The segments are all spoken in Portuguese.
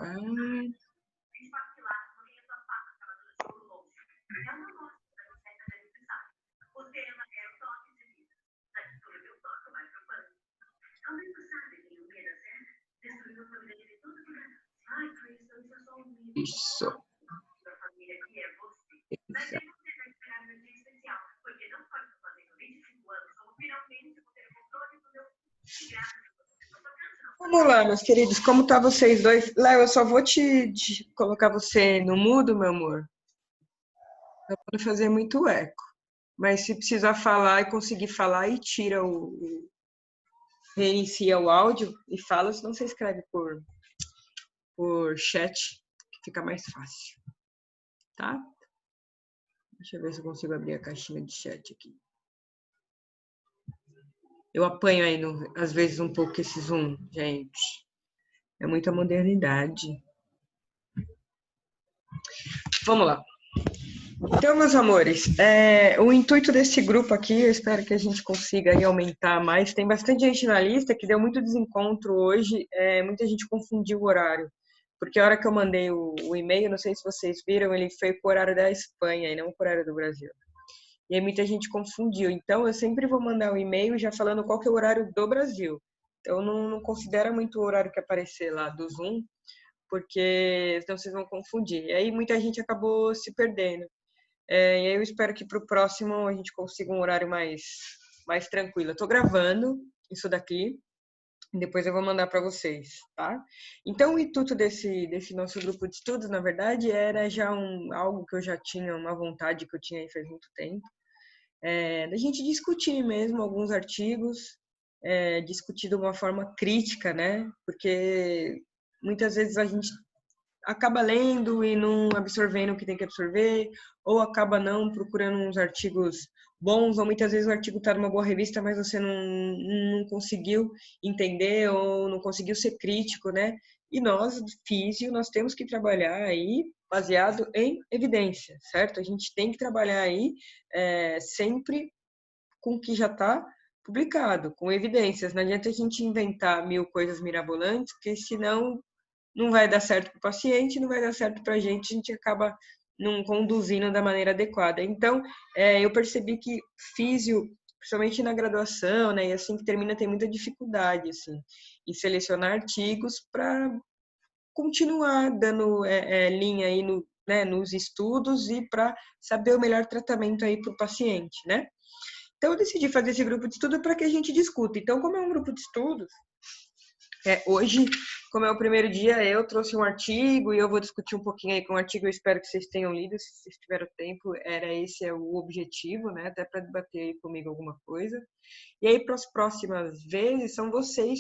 Ah. Isso. Vamos lá, meus queridos, como tá vocês dois? Léo, eu só vou te colocar você no mudo, meu amor. Não pode fazer muito eco. Mas se precisar falar e conseguir falar, e tira reinicia o áudio e fala, senão você escreve por chat, que fica mais fácil, tá? Deixa eu ver se eu consigo abrir a caixinha de chat aqui. Eu apanho aí, às vezes, um pouco esse Zoom, gente. É muita modernidade. Vamos lá. Então, meus amores, o intuito desse grupo aqui, eu espero que a gente consiga aí aumentar mais. Tem bastante gente na lista que deu muito desencontro hoje, muita gente confundiu o horário. Porque a hora que eu mandei o e-mail, não sei se vocês viram, ele foi pro horário da Espanha e não pro horário do Brasil. E aí muita gente confundiu. Então, eu sempre vou mandar um e-mail já falando qual que é o horário do Brasil. Então, não considera muito o horário que aparecer lá do Zoom, porque senão vocês vão confundir. E aí muita gente acabou se perdendo. E aí eu espero que para o próximo a gente consiga um horário mais tranquilo. Eu estou gravando isso daqui, e depois eu vou mandar para vocês, tá? Então, o intuito desse nosso grupo de estudos, na verdade, era já algo que eu já tinha, uma vontade que eu tinha aí faz muito tempo, da gente discutir mesmo alguns artigos, discutir de uma forma crítica, né? Porque muitas vezes a gente acaba lendo e não absorvendo o que tem que absorver, ou acaba não procurando uns artigos bons, ou muitas vezes o artigo está numa boa revista, mas você não conseguiu entender ou não conseguiu ser crítico, né? E nós, físio, nós temos que trabalhar aí baseado em evidência, certo? A gente tem que trabalhar aí sempre com o que já está publicado, com evidências. Não adianta a gente inventar 1000 coisas mirabolantes, porque senão não vai dar certo para o paciente, não vai dar certo para a gente acaba não conduzindo da maneira adequada. Então, eu percebi que físio, principalmente na graduação, né, e assim que termina, tem muita dificuldade, assim, em selecionar artigos para continuar dando linha aí nos estudos e para saber o melhor tratamento aí para o paciente, né? Então, eu decidi fazer esse grupo de estudo para que a gente discuta. Então, como é um grupo de estudos, hoje, como é o primeiro dia, eu trouxe um artigo e eu vou discutir um pouquinho aí com o artigo. Eu espero que vocês tenham lido, se vocês tiveram tempo. Esse é o objetivo, né? Até para debater aí comigo alguma coisa. E aí, para as próximas vezes, são vocês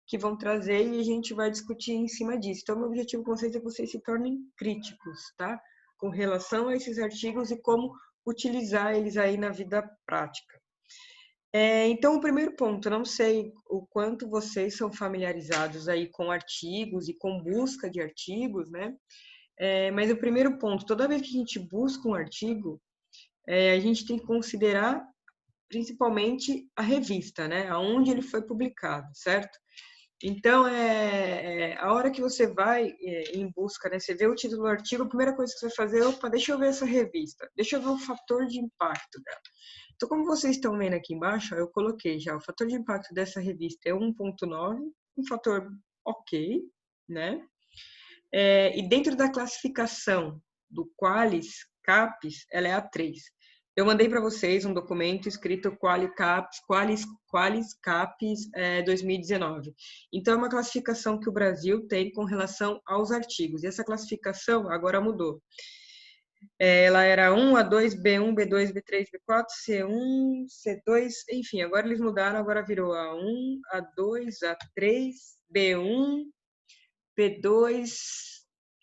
que vão trazer e a gente vai discutir em cima disso. Então, meu objetivo com vocês é que vocês se tornem críticos, tá? Com relação a esses artigos e como utilizar eles aí na vida prática. Então, o primeiro ponto, eu não sei o quanto vocês são familiarizados aí com artigos e com busca de artigos, né? Mas o primeiro ponto, toda vez que a gente busca um artigo, a gente tem que considerar principalmente a revista, né? Aonde ele foi publicado, certo? Então, a hora que você vai em busca, né? Você vê o título do artigo, a primeira coisa que você vai fazer é, opa, deixa eu ver essa revista, deixa eu ver o fator de impacto dela. Então, como vocês estão vendo aqui embaixo, eu coloquei já o fator de impacto dessa revista é 1.9, um fator ok, né? E dentro da classificação do Qualis CAPES, ela é a 3. Eu mandei para vocês um documento escrito Qualis CAPES 2019. Então, é uma classificação que o Brasil tem com relação aos artigos. E essa classificação agora mudou. Ela era 1, A2, B1, B2, B3, B4, C1, C2, enfim, agora eles mudaram, agora virou A1, A2, A3, B1, B2,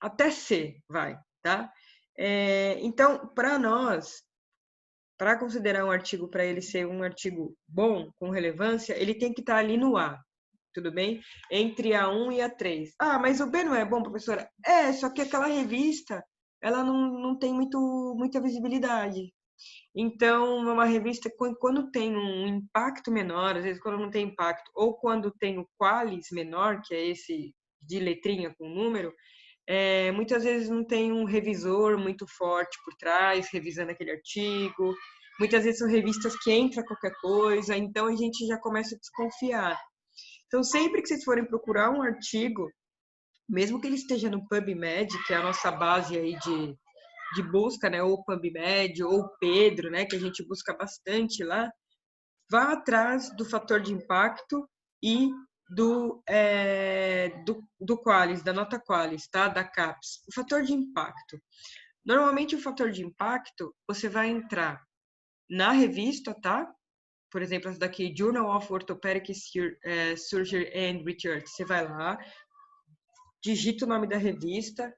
até C, vai, tá? Então, para nós, para considerar um artigo, para ele ser um artigo bom, com relevância, ele tem que estar ali no A, tudo bem? Entre A1 e A3. Ah, mas o B não é bom, professora? Só que aquela revista ela não tem muita visibilidade. Então, é uma revista, quando tem um impacto menor, às vezes quando não tem impacto, ou quando tem o Qualis menor, que é esse de letrinha com número, Muitas vezes não tem um revisor muito forte por trás, revisando aquele artigo. Muitas vezes são revistas que entra qualquer coisa, então a gente já começa a desconfiar. Então, sempre que vocês forem procurar um artigo, mesmo que ele esteja no PubMed, que é a nossa base aí de busca, né? Ou PubMed, ou Pedro, né? Que a gente busca bastante lá, vá atrás do fator de impacto e do Qualis, da nota Qualis, tá? Da CAPES. O fator de impacto. Normalmente, o fator de impacto, você vai entrar na revista, tá? Por exemplo, essa daqui, Journal of Orthopedic Surgery and Research. Você vai lá, digita o nome da revista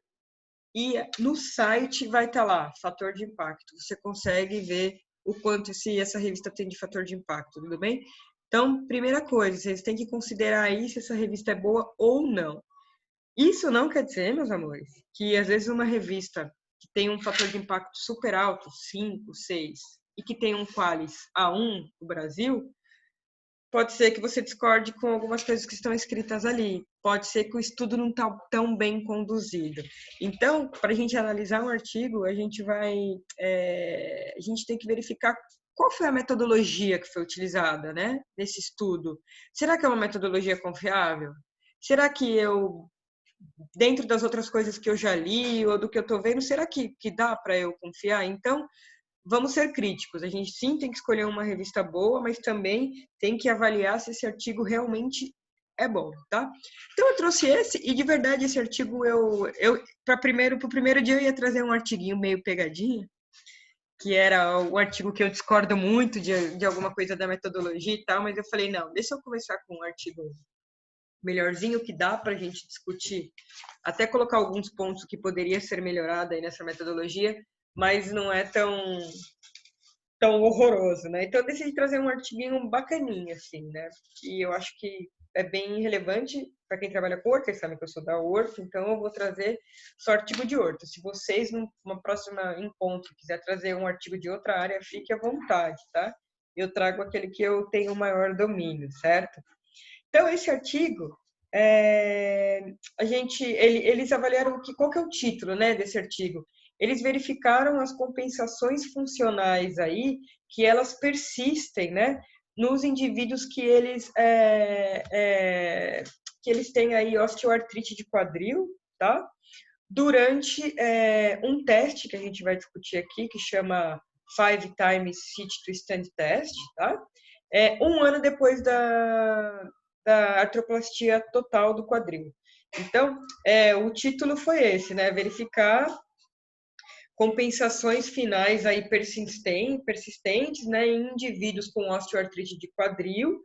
e no site vai estar lá, fator de impacto. Você consegue ver o quanto se essa revista tem de fator de impacto, tudo bem? Então, primeira coisa, vocês têm que considerar aí se essa revista é boa ou não. Isso não quer dizer, meus amores, que às vezes uma revista que tem um fator de impacto super alto, 5, 6, e que tem um Qualis A1 no Brasil, pode ser que você discorde com algumas coisas que estão escritas ali. Pode ser que o estudo não está tão bem conduzido. Então, para a gente analisar um artigo, a gente tem que verificar qual foi a metodologia que foi utilizada, né, nesse estudo. Será que é uma metodologia confiável? Será que dentro das outras coisas que eu já li ou do que eu estou vendo, será que dá para eu confiar? Então, vamos ser críticos. A gente sim tem que escolher uma revista boa, mas também tem que avaliar se esse artigo realmente é bom, tá? Então eu trouxe esse e de verdade esse artigo para pro primeiro dia eu ia trazer um artiguinho meio pegadinha, que era o artigo que eu discordo muito de alguma coisa da metodologia e tal, mas eu falei não, deixa eu começar com um artigo melhorzinho que dá para a gente discutir, até colocar alguns pontos que poderia ser melhorado aí nessa metodologia, mas não é tão horroroso, né? Então eu decidi trazer um artiguinho bacaninha, assim, né? Que eu acho que é bem relevante para quem trabalha com horto, vocês sabem que eu sou da horto, então eu vou trazer só artigo de horto. Se vocês, numa próxima encontro, quiser trazer um artigo de outra área, fique à vontade, tá? Eu trago aquele que eu tenho maior domínio, certo? Então, esse artigo, eles avaliaram qual que é o título, né, desse artigo. Eles verificaram as compensações funcionais aí, que elas persistem, né, nos indivíduos que eles têm aí osteoartrite de quadril, tá? Durante um teste que a gente vai discutir aqui, que chama 5 Times Sit to Stand Test, tá? Um ano depois da artroplastia total do quadril. Então, o título foi esse, né? Verificar compensações finais aí persistentes, né, em indivíduos com osteoartrite de quadril,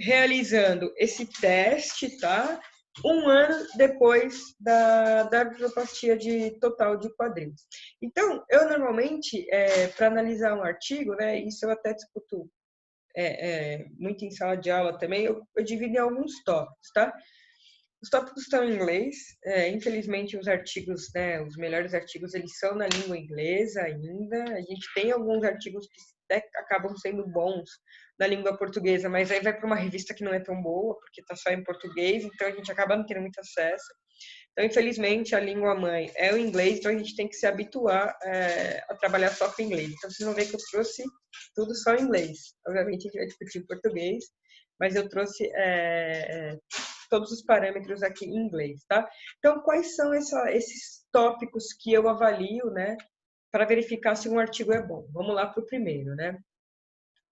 realizando esse teste, tá? Um ano depois da artroplastia total de quadril. Então, eu normalmente, para analisar um artigo, né, isso eu até discuto muito em sala de aula também, eu divido em alguns tópicos, tá? Os tópicos estão em inglês, infelizmente os artigos, né, os melhores artigos, eles são na língua inglesa ainda. A gente tem alguns artigos que até acabam sendo bons na língua portuguesa, mas aí vai para uma revista que não é tão boa, porque está só em português, então a gente acaba não tendo muito acesso. Então, infelizmente, a língua mãe é o inglês, então a gente tem que se habituar a trabalhar só com inglês. Então, vocês vão ver que eu trouxe tudo só em inglês. Obviamente, a gente vai discutir em português, mas eu trouxe todos os parâmetros aqui em inglês, tá? Então, quais são esses tópicos que eu avalio, né, para verificar se um artigo é bom? Vamos lá para o primeiro, né?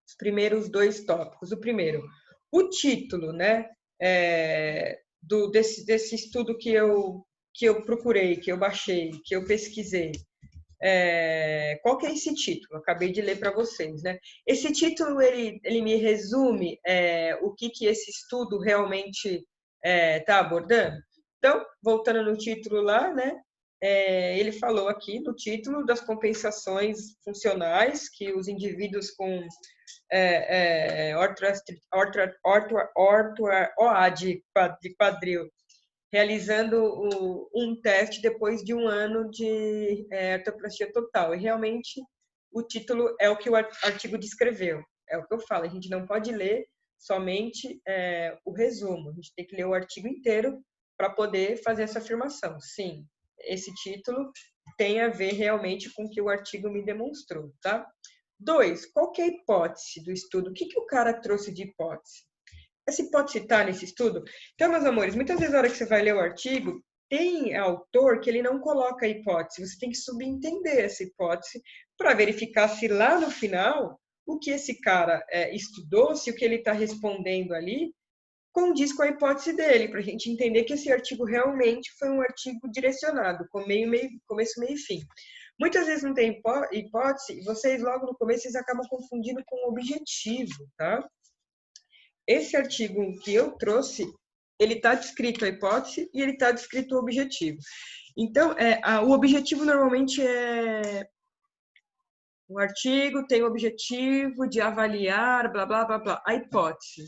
Os primeiros dois tópicos. O primeiro, o título, né, desse estudo que eu procurei, que eu baixei, que eu pesquisei. Qual que é esse título? Eu acabei de ler para vocês, né? Esse título ele me resume o que esse estudo realmente está abordando. Então, voltando no título lá, né? Ele falou aqui no título das compensações funcionais que os indivíduos com OA de quadril realizando um teste depois de um ano de artroplastia total. E realmente o título é o que o artigo descreveu. É o que eu falo, a gente não pode ler somente o resumo, a gente tem que ler o artigo inteiro para poder fazer essa afirmação. Sim, esse título tem a ver realmente com o que o artigo me demonstrou, tá? 2, qual que é a hipótese do estudo? O que o cara trouxe de hipótese? Essa hipótese está nesse estudo? Então, meus amores, muitas vezes na hora que você vai ler o artigo, tem autor que ele não coloca a hipótese, você tem que subentender essa hipótese para verificar se lá no final o que esse cara estudou, se o que ele está respondendo ali condiz com a hipótese dele, para a gente entender que esse artigo realmente foi um artigo direcionado, com começo, meio e fim. Muitas vezes não tem hipótese, e vocês logo no começo vocês acabam confundindo com objetivo, tá? Esse artigo que eu trouxe, ele está descrito a hipótese e ele está descrito o objetivo. Então, o objetivo normalmente é... O artigo tem o objetivo de avaliar, blá, blá, blá, blá, a hipótese.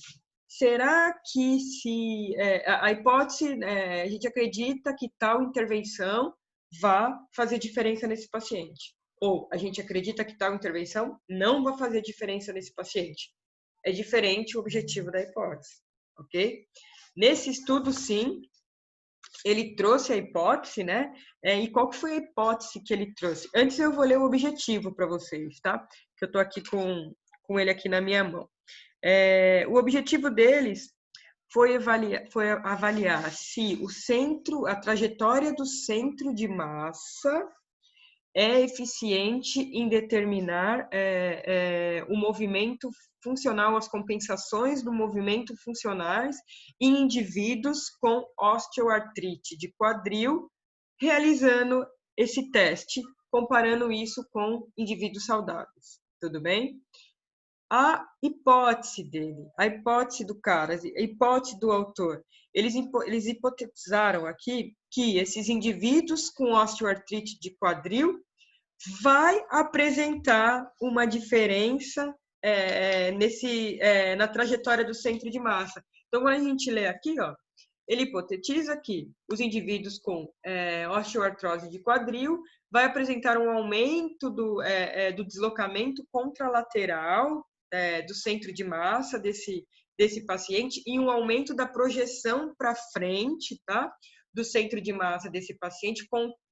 Será que se... a hipótese, a gente acredita que tal intervenção vá fazer diferença nesse paciente. Ou a gente acredita que tal intervenção não vai fazer diferença nesse paciente. É diferente o objetivo da hipótese, ok? Nesse estudo, sim, ele trouxe a hipótese, né? E qual que foi a hipótese que ele trouxe? Antes eu vou ler o objetivo para vocês, tá? Que eu estou aqui com ele aqui na minha mão. O objetivo deles foi avaliar se a trajetória do centro de massa é eficiente em determinar o movimento funcional, as compensações do movimento funcionais em indivíduos com osteoartrite de quadril, realizando esse teste, comparando isso com indivíduos saudáveis. Tudo bem? A hipótese dele, a hipótese do cara, a hipótese do autor, eles hipotetizaram aqui que esses indivíduos com osteoartrite de quadril vai apresentar uma diferença na trajetória do centro de massa. Então, quando a gente lê aqui, ó, ele hipotetiza que os indivíduos com osteoartrose de quadril vai apresentar um aumento do deslocamento contralateral do centro de massa desse paciente e um aumento da projeção para frente, tá? Do centro de massa desse paciente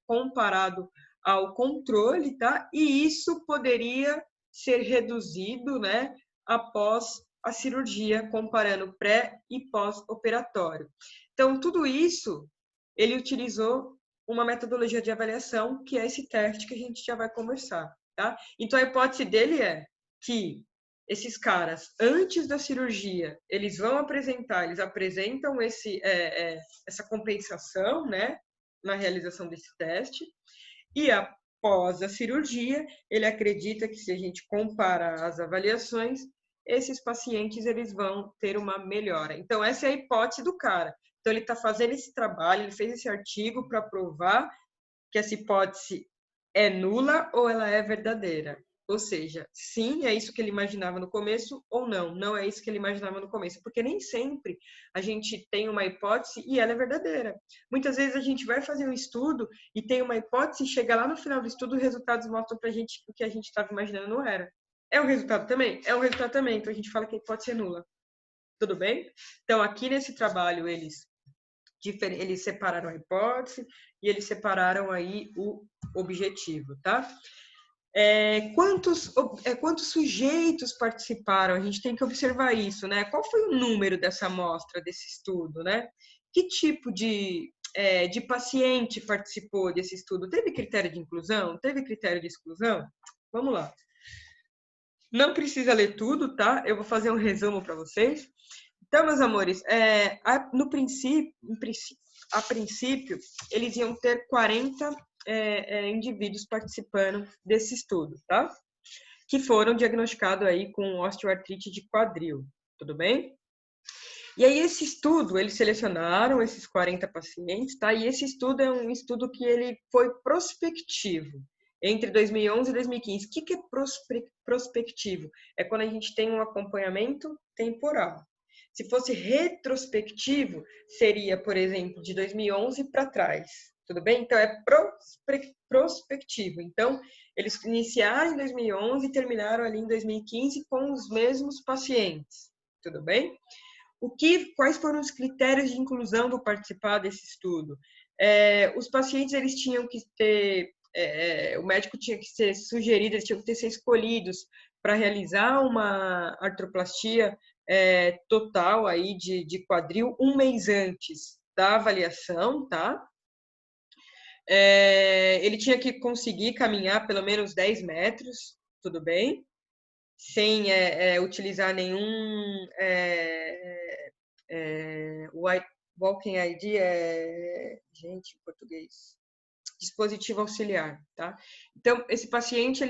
comparado ao controle, tá? E isso poderia ser reduzido, né, após a cirurgia, comparando pré e pós-operatório. Então, tudo isso, ele utilizou uma metodologia de avaliação, que é esse teste que a gente já vai conversar, tá? Então, a hipótese dele é que esses caras, antes da cirurgia, eles apresentam essa compensação, né, na realização desse teste, e após a cirurgia, ele acredita que se a gente comparar as avaliações, esses pacientes eles vão ter uma melhora. Então, essa é a hipótese do cara. Então, ele está fazendo esse trabalho, ele fez esse artigo para provar que essa hipótese é nula ou ela é verdadeira. Ou seja, sim, é isso que ele imaginava no começo, ou não, não é isso que ele imaginava no começo. Porque nem sempre a gente tem uma hipótese e ela é verdadeira. Muitas vezes a gente vai fazer um estudo e tem uma hipótese, chega lá no final do estudo, os resultados mostram pra gente que o que a gente estava imaginando não era. É um resultado também? É um resultado também. Então a gente fala que a hipótese é nula. Tudo bem? Então aqui nesse trabalho eles separaram a hipótese e eles separaram aí o objetivo, tá? Quantos sujeitos participaram? A gente tem que observar isso, né? Qual foi o número dessa amostra, desse estudo, né? Que tipo de paciente participou desse estudo? Teve critério de inclusão? Teve critério de exclusão? Vamos lá. Não precisa ler tudo, tá? Eu vou fazer um resumo para vocês. Então, meus amores, a princípio, eles iam ter 40 indivíduos participando desse estudo, tá? Que foram diagnosticados aí com osteoartrite de quadril, tudo bem? E aí, esse estudo, eles selecionaram esses 40 pacientes, tá? E esse estudo é um estudo que ele foi prospectivo, entre 2011 e 2015. O que é prospectivo? É quando a gente tem um acompanhamento temporal. Se fosse retrospectivo, seria, por exemplo, de 2011 para trás. Tudo bem? Então, é prospectivo. Então, eles iniciaram em 2011 e terminaram ali em 2015 com os mesmos pacientes. Tudo bem? Quais foram os critérios de inclusão para participar desse estudo? Os pacientes eles tinham que ter, o médico tinha que ser sugerido, eles tinham que ser escolhidos para realizar uma artroplastia total aí de quadril um mês antes da avaliação, tá? Ele tinha que conseguir caminhar pelo menos 10 metros, tudo bem? Sem utilizar nenhum Walking ID gente, em português, dispositivo auxiliar, tá? Então, esse paciente,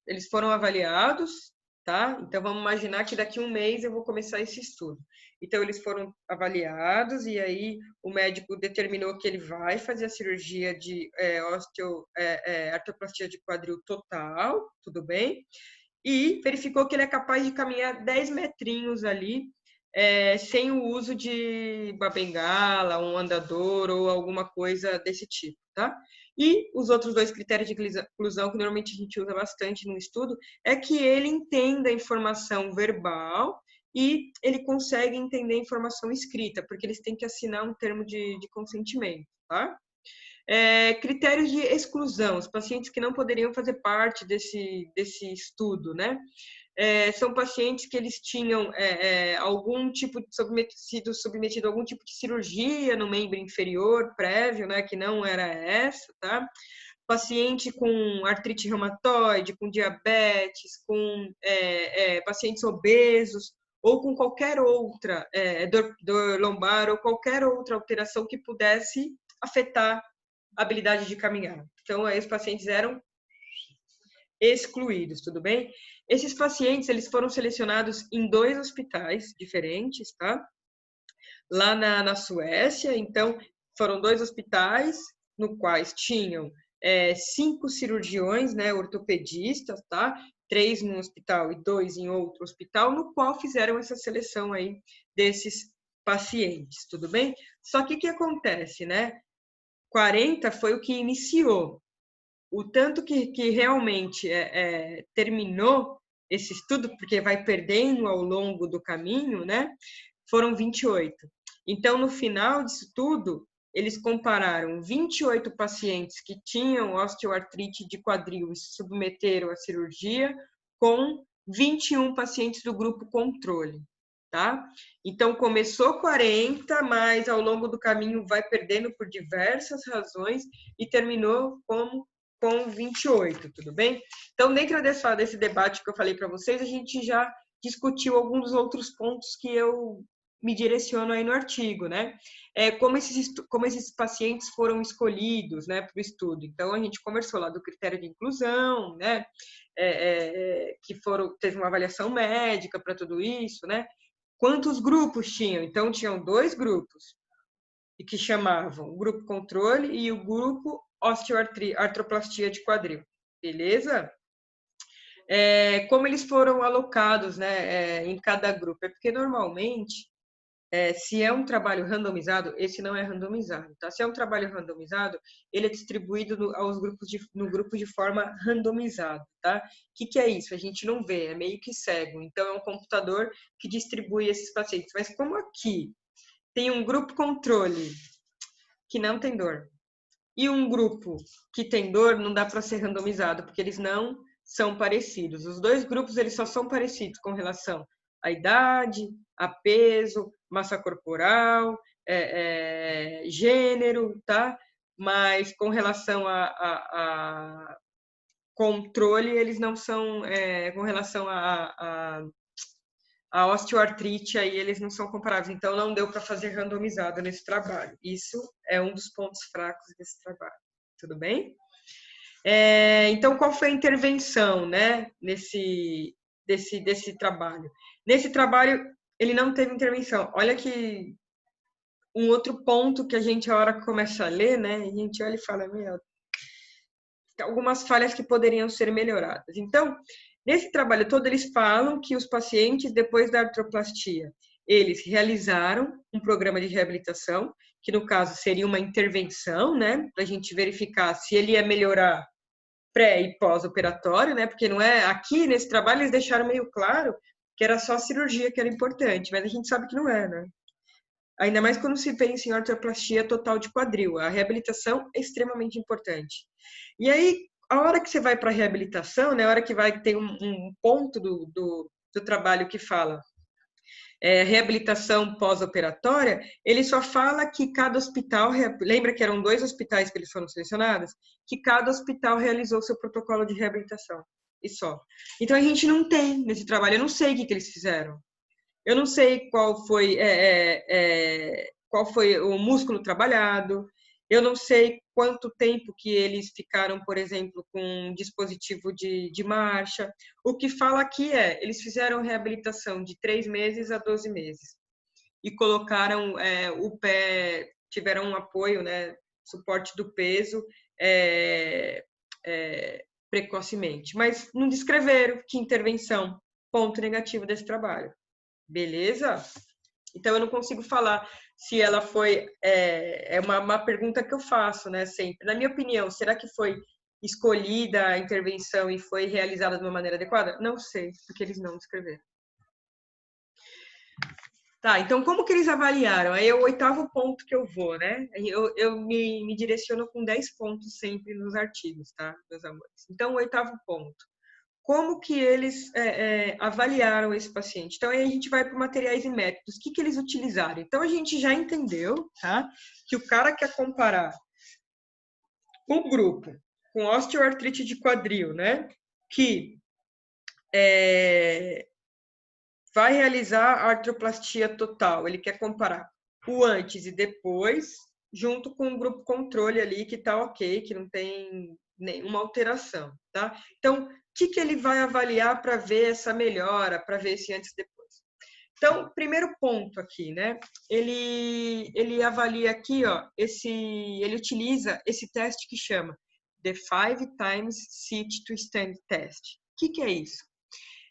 eles foram avaliados, tá? Então, vamos imaginar que daqui a um mês eu vou começar esse estudo. Então, eles foram avaliados e aí o médico determinou que ele vai fazer a cirurgia de artroplastia de quadril total, tudo bem? E verificou que ele é capaz de caminhar 10 metrinhos ali, sem o uso de uma bengala, um andador ou alguma coisa desse tipo, tá? E os outros dois critérios de inclusão que normalmente a gente usa bastante no estudo é que ele entenda a informação verbal e ele consegue entender a informação escrita, porque eles têm que assinar um termo de consentimento, tá? Critérios de exclusão, os pacientes que não poderiam fazer parte desse estudo, né? São pacientes que eles tinham algum tipo de sido submetido a algum tipo de cirurgia no membro inferior prévio, né? Que não era essa, tá? Paciente com artrite reumatoide, com diabetes, com pacientes obesos, ou com qualquer outra dor lombar, ou qualquer outra alteração que pudesse afetar habilidade de caminhar. Então, aí os pacientes eram excluídos, tudo bem? Esses pacientes, eles foram selecionados em 2 hospitais diferentes, tá? Lá na Suécia, então, foram 2 hospitais, no quais tinham 5 cirurgiões, né, ortopedistas, tá? 3 num hospital e 2 em outro hospital, no qual fizeram essa seleção aí desses pacientes, tudo bem? Só que o que acontece, né? 40 foi o que iniciou. O tanto que realmente terminou esse estudo, porque vai perdendo ao longo do caminho, né? Foram 28. Então, no final disso tudo, eles compararam 28 pacientes que tinham osteoartrite de quadril e se submeteram à cirurgia com 21 pacientes do grupo controle. Tá? Então, começou 40, mas ao longo do caminho vai perdendo por diversas razões e terminou com 28, tudo bem? Então, dentro desse debate que eu falei para vocês, a gente já discutiu alguns dos outros pontos que eu me direciono aí no artigo, né? Como esses pacientes foram escolhidos, né, para o estudo. Então, a gente conversou lá do critério de inclusão, né? Teve uma avaliação médica para tudo isso, né? Quantos grupos tinham? Então, tinham 2 grupos, e que chamavam o grupo controle e o grupo artroplastia de quadril. Beleza? Como eles foram alocados, né, em cada grupo? É porque, normalmente, se é um trabalho randomizado, esse não é randomizado, tá? Se é um trabalho randomizado, ele é distribuído no grupo de forma randomizada, tá? O que é isso? A gente não vê, é meio que cego. Então, é um computador que distribui esses pacientes. Mas como aqui tem um grupo controle que não tem dor e um grupo que tem dor, não dá para ser randomizado, porque eles não são parecidos. Os 2 grupos eles só são parecidos com relação à idade, a peso, massa corporal, gênero, tá? Mas com relação a controle, eles não são, com relação a osteoartrite, aí eles não são comparáveis. Então, não deu para fazer randomizado nesse trabalho. Isso é um dos pontos fracos desse trabalho. Tudo bem? Então, qual foi a intervenção, né, desse trabalho? Nesse trabalho, ele não teve intervenção. Olha que um outro ponto que a gente, a hora que começa a ler, né, a gente olha e fala, meu, tem algumas falhas que poderiam ser melhoradas. Então, nesse trabalho todo, eles falam que os pacientes, depois da artroplastia, eles realizaram um programa de reabilitação, que no caso seria uma intervenção, né, para a gente verificar se ele ia melhorar pré e pós-operatório, né, porque não é aqui nesse trabalho eles deixaram meio claro que era só a cirurgia que era importante, mas a gente sabe que não é, né? Ainda mais quando se pensa em artroplastia total de quadril. A reabilitação é extremamente importante. E aí, a hora que você vai para a reabilitação, né, a hora que vai ter um ponto do trabalho que fala reabilitação pós-operatória, ele só fala que cada hospital, lembra que eram 2 hospitais que eles foram selecionados? Que cada hospital realizou seu protocolo de reabilitação, e só. Então, a gente não tem nesse trabalho, eu não sei o que eles fizeram. Eu não sei qual foi o músculo trabalhado, eu não sei quanto tempo que eles ficaram, por exemplo, com um dispositivo de marcha. O que fala aqui eles fizeram reabilitação de 3 meses a 12 meses e colocaram o pé, tiveram um apoio, né, suporte do peso precocemente, mas não descreveram que intervenção, ponto negativo desse trabalho. Beleza? Então, eu não consigo falar se ela foi... uma pergunta que eu faço, né, sempre. Na minha opinião, será que foi escolhida a intervenção e foi realizada de uma maneira adequada? Não sei, porque eles não descreveram. Tá, então como que eles avaliaram? Aí é o 8º ponto que eu vou, né? Eu me direciono com 10 pontos sempre nos artigos, tá, meus amores? Então, o 8º ponto. Como que eles avaliaram esse paciente? Então, aí a gente vai para materiais e métodos. O que eles utilizaram? Então, a gente já entendeu, tá? Que o cara quer comparar um grupo com osteoartrite de quadril, né? Que vai realizar a artroplastia total. Ele quer comparar o antes e depois, junto com o grupo controle ali, que tá ok, que não tem nenhuma alteração, tá? Então, o que ele vai avaliar para ver essa melhora, para ver esse antes e depois? Então, primeiro ponto aqui, né? Ele avalia aqui, ó, ele utiliza esse teste que chama The 5 Times Sit to Stand Test. O que é isso?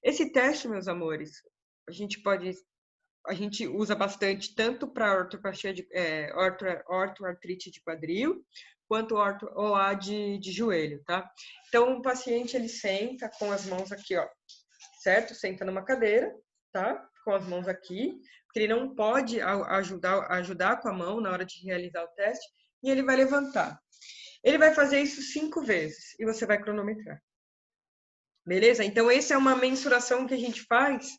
Esse teste, meus amores, a gente usa bastante tanto para ortoplastia ortoartrite de quadril, quanto OA de joelho, tá? Então, o paciente, ele senta com as mãos aqui, ó, certo? Senta numa cadeira, tá? Com as mãos aqui, porque ele não pode ajudar com a mão na hora de realizar o teste, e ele vai levantar. Ele vai fazer isso 5 vezes, e você vai cronometrar. Beleza? Então, essa é uma mensuração que a gente faz.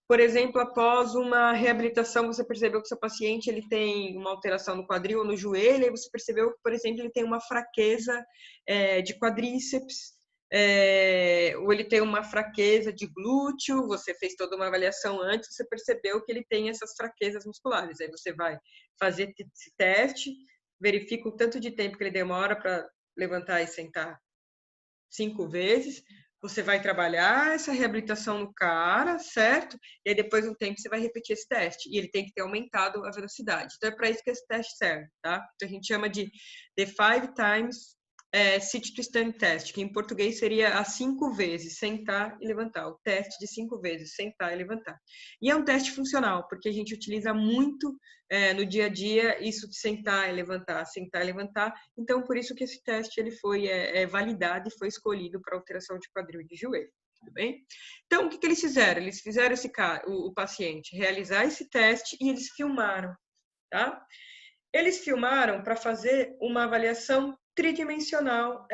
Por exemplo, após uma reabilitação, você percebeu que seu paciente ele tem uma alteração no quadril ou no joelho, e você percebeu que, por exemplo, ele tem uma fraqueza de quadríceps, ou ele tem uma fraqueza de glúteo, você fez toda uma avaliação antes, você percebeu que ele tem essas fraquezas musculares. Aí você vai fazer esse teste, verifica o tanto de tempo que ele demora para levantar e sentar 5 vezes, você vai trabalhar essa reabilitação no cara, certo? E aí depois de um tempo você vai repetir esse teste. E ele tem que ter aumentado a velocidade. Então é para isso que esse teste serve, tá? Então a gente chama de The 5 Times Sit to Stand Test, que em português seria as 5 vezes sentar e levantar. O teste de 5 vezes sentar e levantar. E é um teste funcional, porque a gente utiliza muito no dia a dia isso de sentar e levantar, sentar e levantar. Então, por isso que esse teste ele foi validado e foi escolhido para alteração de quadril e de joelho. Tudo bem? Então, o que eles fizeram? Eles fizeram o paciente realizar esse teste e eles filmaram, tá? Eles filmaram para fazer uma avaliação tridimensional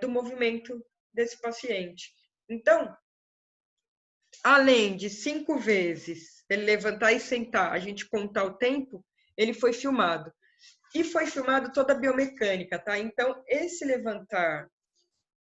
do movimento desse paciente. Então, além de 5 vezes ele levantar e sentar, a gente contar o tempo, ele foi filmado. E foi filmado toda a biomecânica, tá? Então, esse levantar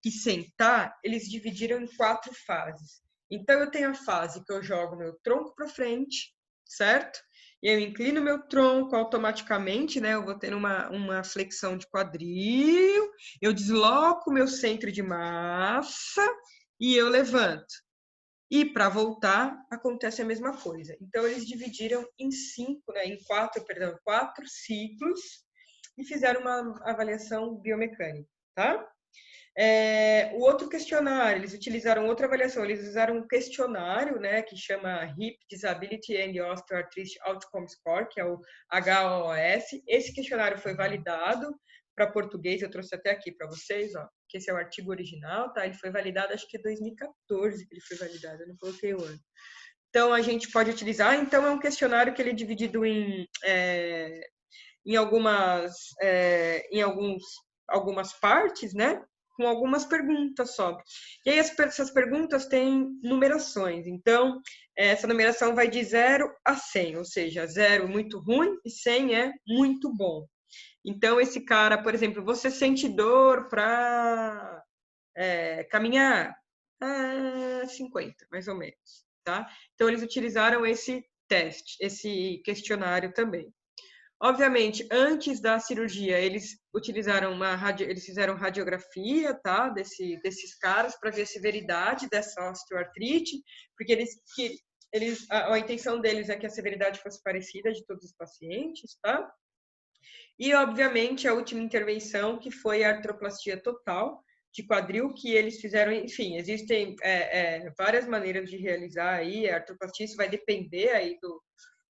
e sentar, eles dividiram em 4 fases. Então, eu tenho a fase que eu jogo meu tronco para frente, certo? E eu inclino meu tronco automaticamente, né? Eu vou ter uma flexão de quadril, eu desloco meu centro de massa e eu levanto. E para voltar, acontece a mesma coisa. Então, eles dividiram em 4 ciclos e fizeram uma avaliação biomecânica, tá? O outro questionário, eles utilizaram outra avaliação, eles usaram um questionário, né, que chama Hip Disability and Osteoarthritis Outcome Score, que é o HOS. Esse questionário foi validado para português, eu trouxe até aqui para vocês, ó, que esse é o artigo original, tá? Ele foi validado, acho que em 2014 que ele foi validado, eu não coloquei o ano. Então, a gente pode utilizar. Então, é um questionário que ele é dividido em algumas partes, né? Com algumas perguntas só. E aí, essas perguntas têm numerações. Então, essa numeração vai de 0 a 100, ou seja, 0 muito ruim e 100 é muito bom. Então, esse cara, por exemplo, você sente dor para caminhar? 50, mais ou menos, tá? Então, eles utilizaram esse teste, esse questionário também. Obviamente, antes da cirurgia, eles utilizaram eles fizeram radiografia, tá? Desses caras para ver a severidade dessa osteoartrite, porque a intenção deles é que a severidade fosse parecida de todos os pacientes, tá? E, obviamente, a última intervenção, que foi a artroplastia total de quadril, que eles fizeram, enfim, existem várias maneiras de realizar aí a artroplastia, isso vai depender aí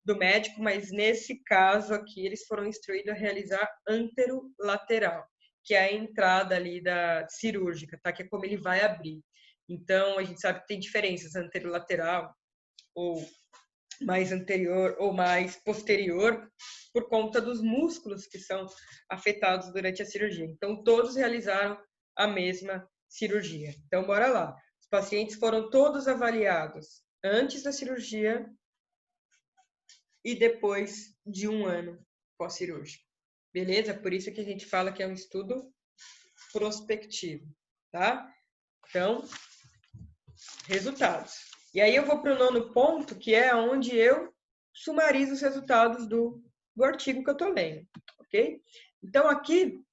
do médico, mas nesse caso aqui eles foram instruídos a realizar anterolateral, que é a entrada ali da cirúrgica, tá? Que é como ele vai abrir. Então, a gente sabe que tem diferenças anterolateral ou mais anterior ou mais posterior, por conta dos músculos que são afetados durante a cirurgia. Então, todos realizaram a mesma cirurgia. Então, bora lá. Os pacientes foram todos avaliados antes da cirurgia e depois de 1 ano pós-cirúrgico. Beleza? Por isso que a gente fala que é um estudo prospectivo, tá? Então, resultados. E aí eu vou para o 9º ponto, que é onde eu sumarizo os resultados do artigo que eu estou lendo, ok? Então, aqui,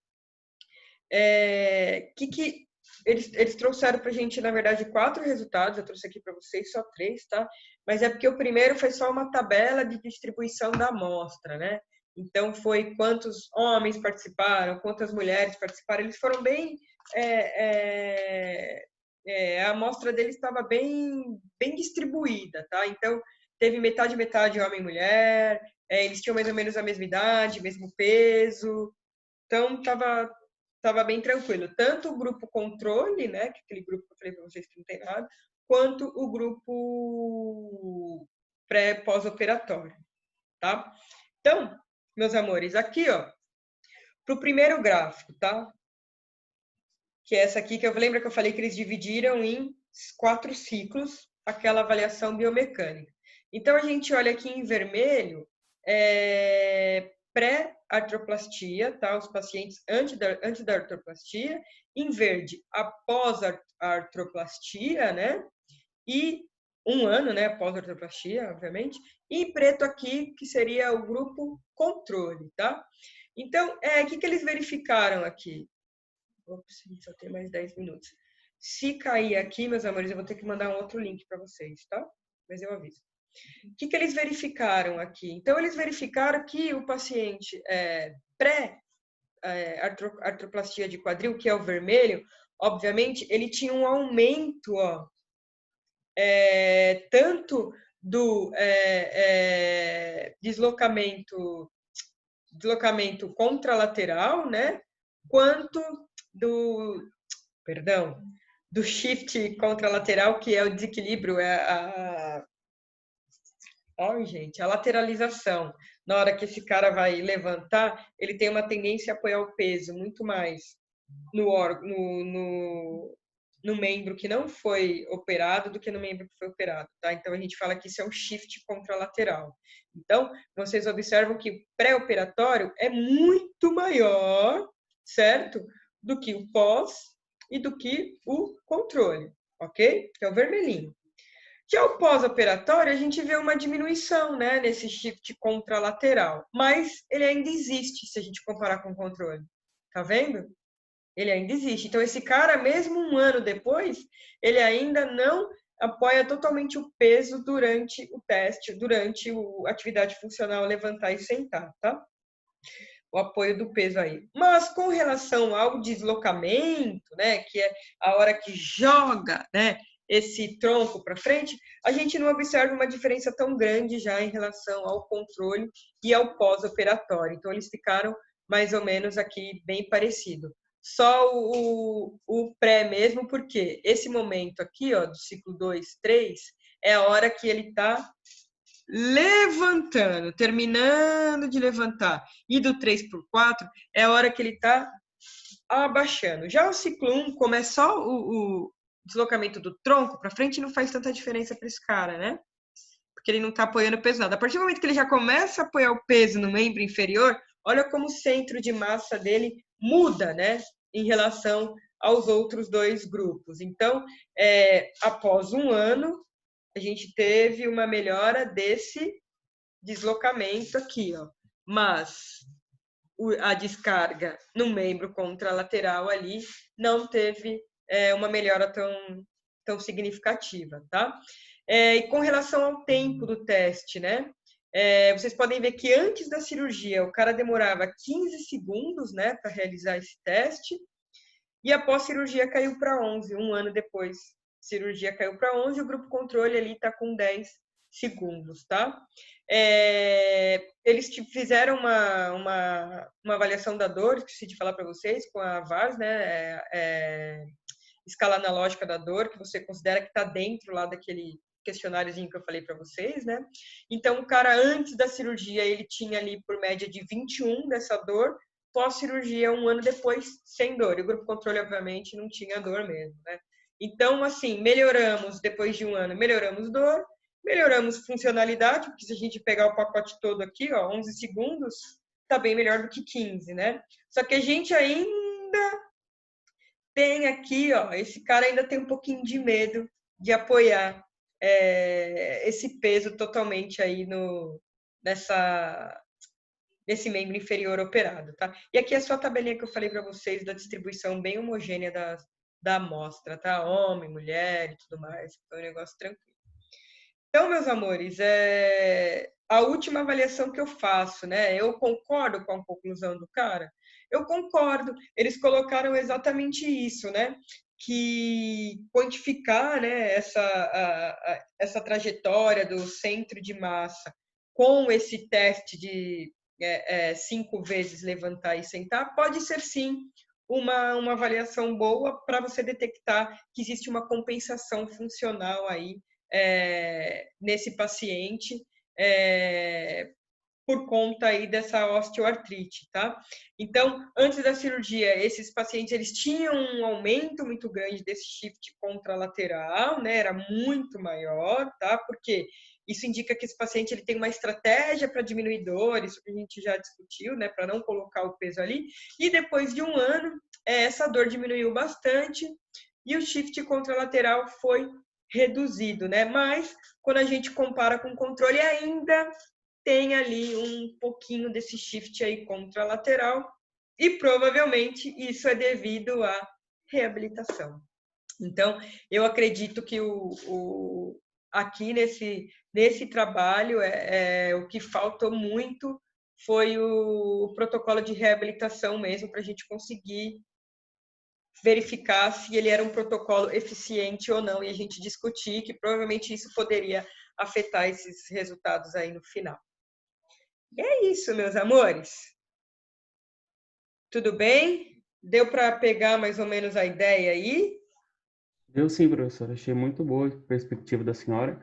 que eles trouxeram para a gente, na verdade, 4 resultados, eu trouxe aqui para vocês só 3, tá? Mas é porque o primeiro foi só uma tabela de distribuição da amostra, né? Então, foi quantos homens participaram, quantas mulheres participaram, eles foram bem... a amostra deles estava bem distribuída, tá? Então, teve metade homem e mulher, eles tinham mais ou menos a mesma idade, mesmo peso, então tava bem tranquilo. Tanto o grupo controle, né, que aquele grupo que eu falei para vocês que não tem nada, quanto o grupo pós-operatório, tá? Então, meus amores, aqui, ó, pro primeiro gráfico, tá? Que é essa aqui, que eu lembro que eu falei que eles dividiram em 4 ciclos aquela avaliação biomecânica. Então, a gente olha aqui em vermelho, pré-artroplastia, tá? Os pacientes antes da artroplastia, em verde, após a artroplastia, né? E 1 ano, né, após a artroplastia, obviamente, e em preto aqui, que seria o grupo controle, tá? Então, o que eles verificaram aqui? Ops, só tem mais 10 minutos. Se cair aqui, meus amores, eu vou ter que mandar um outro link para vocês, tá? Mas eu aviso. O que eles verificaram aqui? Então, eles verificaram que o paciente pré-artroplastia de quadril, que é o vermelho, obviamente, ele tinha um aumento, ó, tanto do deslocamento contralateral, né? Quanto do shift contralateral, que é o desequilíbrio, a lateralização. Na hora que esse cara vai levantar, ele tem uma tendência a apoiar o peso muito mais no membro que não foi operado do que no membro que foi operado, tá? Então, a gente fala que isso é um shift contralateral. Então, vocês observam que o pré-operatório é muito maior, certo? Do que o pós e do que o controle, ok? Que é o vermelhinho. Já o pós-operatório, a gente vê uma diminuição, né, nesse shift contralateral, mas ele ainda existe se a gente comparar com o controle. Tá vendo? Ele ainda existe. Então, esse cara, mesmo 1 ano depois, ele ainda não apoia totalmente o peso durante o teste, durante a atividade funcional, levantar e sentar, tá? O apoio do peso aí. Mas com relação ao deslocamento, né, que é a hora que joga, né, esse tronco para frente, a gente não observa uma diferença tão grande já em relação ao controle e ao pós-operatório. Então, eles ficaram mais ou menos aqui bem parecido. Só o pré mesmo, porque esse momento aqui, ó, do ciclo 2, 3, é a hora que ele está levantando, terminando de levantar. E do 3 por 4 é a hora que ele está abaixando. Já o ciclo 1, como é só o deslocamento do tronco para frente, não faz tanta diferença para esse cara, né? Porque ele não está apoiando o peso nada. A partir do momento que ele já começa a apoiar o peso no membro inferior, olha como o centro de massa dele muda, né? Em relação aos outros dois grupos. Então, após um ano, a gente teve uma melhora desse deslocamento aqui, ó. Mas a descarga no membro contralateral ali não teve uma melhora tão significativa, tá? E com relação ao tempo do teste, né? Vocês podem ver que antes da cirurgia o cara demorava 15 segundos, né, para realizar esse teste, e após cirurgia caiu para 11, um ano depois. Cirurgia caiu para 11, o grupo controle ali está com 10 segundos, tá? Eles fizeram uma avaliação da dor, esqueci de falar para vocês, com a VAS, né? Escala analógica da dor, que você considera que está dentro lá daquele questionáriozinho que eu falei para vocês, né? Então, o cara, antes da cirurgia, ele tinha ali por média de 21 dessa dor, pós-cirurgia, um ano depois, sem dor. E o grupo controle, obviamente, não tinha dor mesmo, né? Então, assim, melhoramos, depois de um ano, melhoramos dor, melhoramos funcionalidade, porque se a gente pegar o pacote todo aqui, ó, 11 segundos, tá bem melhor do que 15, né? Só que a gente ainda tem aqui, ó, esse cara ainda tem um pouquinho de medo de apoiar esse peso totalmente aí nesse membro inferior operado, tá? E aqui é só a tabelinha que eu falei para vocês da distribuição bem homogênea da amostra, tá? Homem, mulher e tudo mais. Foi um negócio tranquilo. Então, meus amores, a última avaliação que eu faço, né? Eu concordo com a conclusão do cara? Eu concordo. Eles colocaram exatamente isso, né? Que quantificar, né, essa trajetória do centro de massa com esse teste de 5 vezes levantar e sentar pode ser sim uma avaliação boa para você detectar que existe uma compensação funcional aí nesse paciente por conta aí dessa osteoartrite, tá? Então, antes da cirurgia, esses pacientes eles tinham um aumento muito grande desse shift contralateral, né? Era muito maior, tá? Porque isso indica que esse paciente ele tem uma estratégia para diminuir dor, isso que a gente já discutiu, né? Para não colocar o peso ali. E depois de um ano, essa dor diminuiu bastante e o shift contralateral foi reduzido, né? Mas quando a gente compara com o controle, ainda tem ali um pouquinho desse shift aí contralateral e provavelmente isso é devido à reabilitação. Então, eu acredito que aqui nesse trabalho o que faltou muito foi o protocolo de reabilitação mesmo para a gente conseguir verificar se ele era um protocolo eficiente ou não e a gente discutir que provavelmente isso poderia afetar esses resultados aí no final. E é isso, meus amores. Tudo bem? Deu para pegar mais ou menos a ideia aí? Eu sim, professor. Achei muito boa a perspectiva da senhora.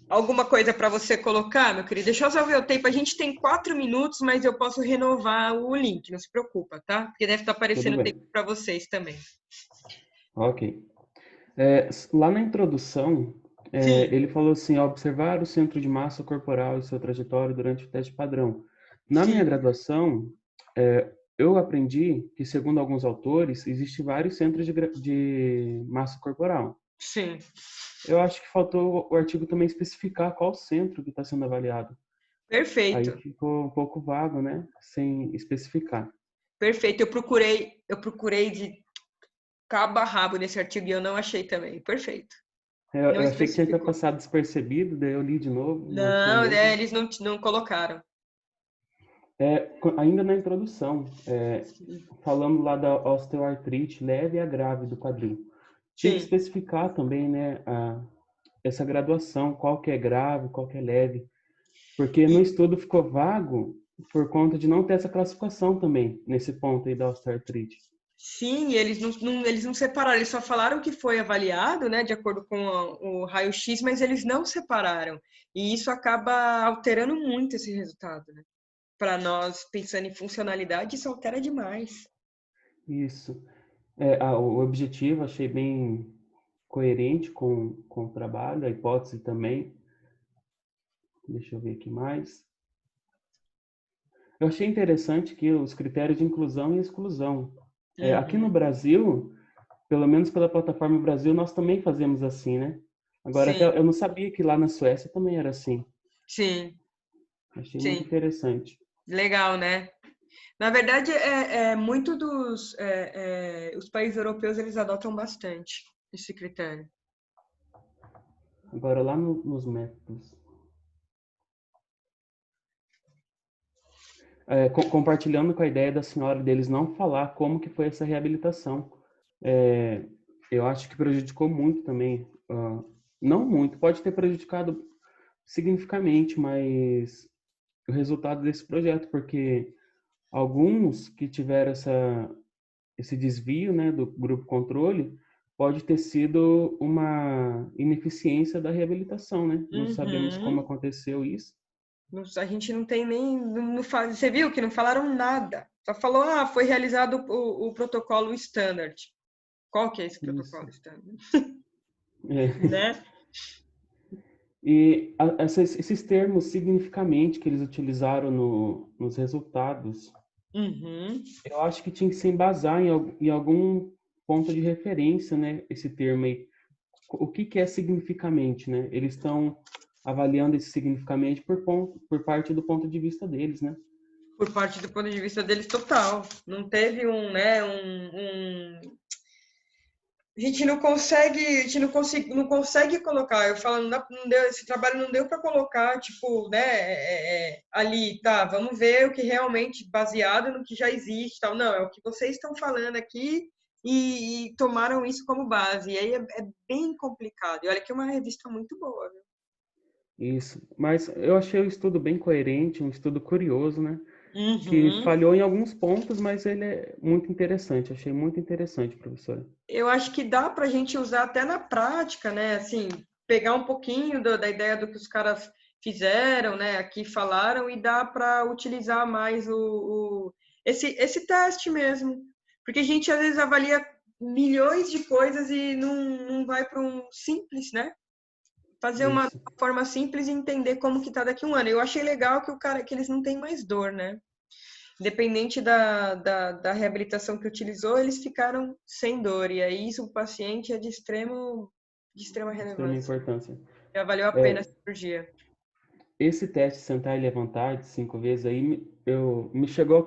Alguma coisa para você colocar, meu querido? Deixa eu só ver o tempo. A gente tem 4 minutos, mas eu posso renovar o link, não se preocupa, tá? Porque deve estar Tudo aparecendo tempo bem. para vocês também. Ok. Lá na introdução, Sim, ele falou assim, observar o centro de massa corporal e sua trajetória durante o teste padrão. Na minha sim, graduação, eu aprendi que, segundo alguns autores, existem vários centros de massa corporal. sim. Eu acho que faltou o artigo também especificar qual centro que está sendo avaliado. Aí Perfeito. ficou um pouco vago, né? Sem especificar. Perfeito. Eu procurei de cabo a rabo nesse artigo e eu não achei também. Perfeito. Não Eu achei que tinha especificou. passado despercebido, daí eu li de novo, não achei Não, mesmo. eles não colocaram. Ainda na introdução, falando lá da osteoartrite leve a grave do quadril, tinha que Sim. especificar também, né, essa graduação, qual que é grave, qual que é leve, porque no E, estudo ficou vago por conta de não ter essa classificação também, nesse ponto aí da osteoartrite. Sim, eles não separaram, eles só falaram que foi avaliado, né, de acordo com o raio-x, mas eles não separaram. E isso acaba alterando muito esse resultado, né? Para nós, pensando em funcionalidade, isso altera demais. Isso. O objetivo achei bem coerente com o trabalho, a hipótese também. Deixa eu ver aqui mais. Eu achei interessante que os critérios de inclusão e exclusão. Aqui no Uhum. Brasil, pelo menos pela plataforma Brasil, nós também fazemos assim, né? Agora, até Sim, eu não sabia que lá na Suécia também era assim. sim, Achei muito sim. interessante. Legal, né? Na verdade, muito os países europeus eles adotam bastante esse critério. Agora, lá nos métodos. Compartilhando com a ideia da senhora deles não falar como que foi essa reabilitação. É, eu acho que prejudicou muito também. Não muito, pode ter prejudicado significativamente, mas o resultado desse projeto, porque alguns que tiveram esse desvio, né, do grupo controle, pode ter sido uma ineficiência da reabilitação, né? Não sabemos como Uhum. aconteceu isso. A gente não tem nem. Você viu que não falaram nada. Só falou, foi realizado o protocolo standard. Qual que é esse Isso. protocolo standard? É. Né? E esses termos significativamente que eles utilizaram nos resultados, Uhum. eu acho que tinha que se embasar em algum ponto de referência, né? Esse termo aí. O que que é significativamente, né? Eles estão avaliando esse significativamente por parte do ponto de vista deles, né? Por parte do ponto de vista deles, total. Não teve a gente não consegue colocar. Eu falo, não deu, esse trabalho não deu para colocar, tipo, né, ali, tá, vamos ver o que realmente, baseado no que já existe, tal. Não, é o que vocês estão falando aqui e tomaram isso como base. E aí é bem complicado. E olha que é uma revista muito boa, viu? Isso. Mas eu achei o estudo bem coerente, um estudo curioso, né? Que Uhum. falhou em alguns pontos, mas ele é muito interessante. Achei muito interessante, professora. Eu acho que dá para a gente usar até na prática, né? Assim, pegar um pouquinho da ideia do que os caras fizeram, né? Aqui falaram e dá para utilizar mais esse teste mesmo, porque a gente às vezes avalia milhões de coisas e não vai para um simples, né? Fazer uma Isso. forma simples e entender como que tá daqui a um ano. Eu achei legal que eles não têm mais dor, né? Independente da reabilitação que utilizou, eles ficaram sem dor. E aí, isso o paciente é de extrema De extrema relevância. importância. Já valeu a pena a É, cirurgia. esse teste sentar e levantar de 5 vezes aí, me chegou a